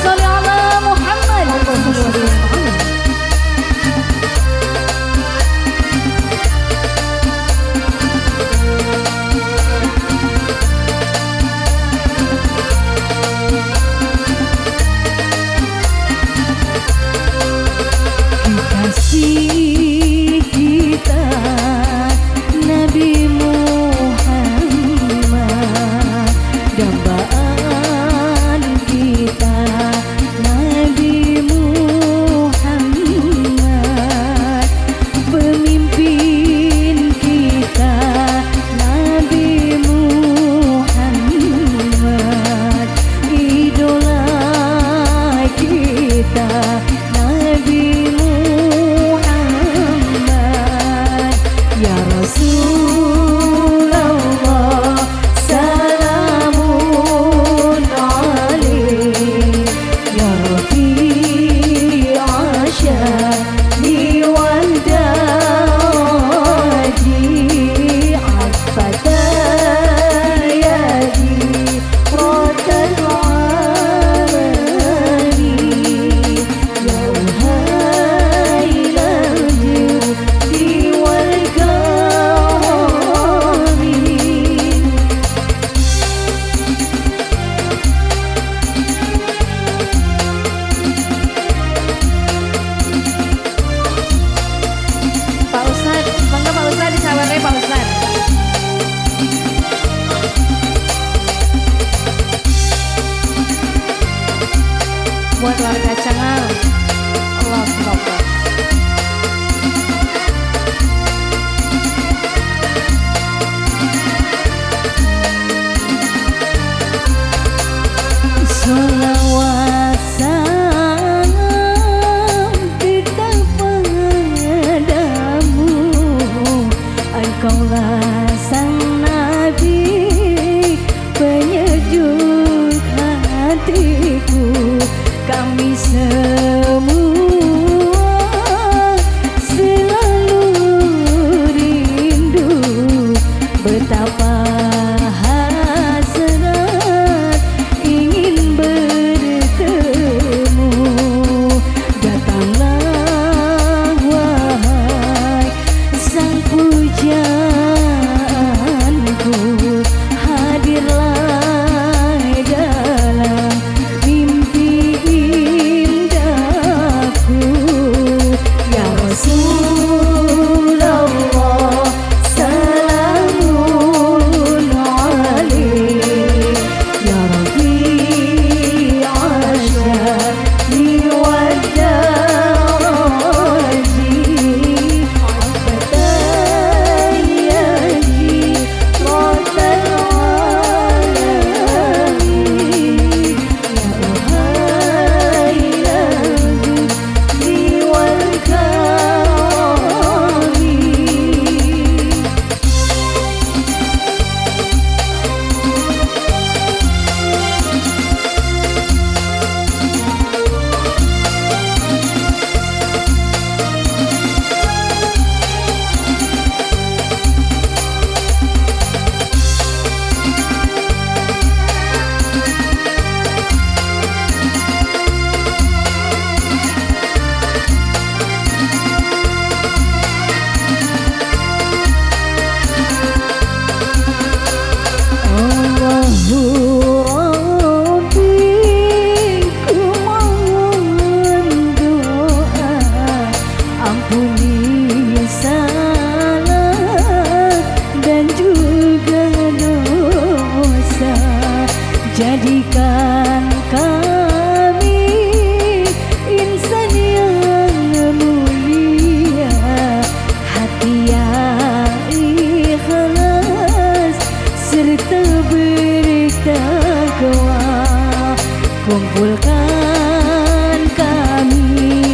sholli ala Muhammad. Kasih kita Nabi Muhammad, dambaan kita Nabi Muhammad, pemimpin kita Nabi Muhammad, idola kita Nabi Muhammad, ya Rasulullah salamun alaih, ya Rafi'a syahri wal daji, afata yadi rotal alamin, ya uhailah judi wal karamin. Pak Ustad, bangga Pak Ustad disabarnya Pak Ustad. Buat warga Cangal, Allah Akbar. Salawat salam kita padamu, Engkaulah sang Nabi, penyejuk hatiku. Kami semua selalu rindu, betapa hasrat ingin bertemu. Datanglah wahai sang pujaanku, hadirlah dalam mimpi indahku, ya Rasulullah salamun alaih, ya Rafi'a syahri wal daji, afata yadi rotal alamin, ya uhailah judi wal karamin. Allahu Rabbi, ku mohon doa, ampuni salah dan juga dosa, jadikan kami insan yang mulia, hati yang ikhlas serta bertakwa. Kumpulkan kami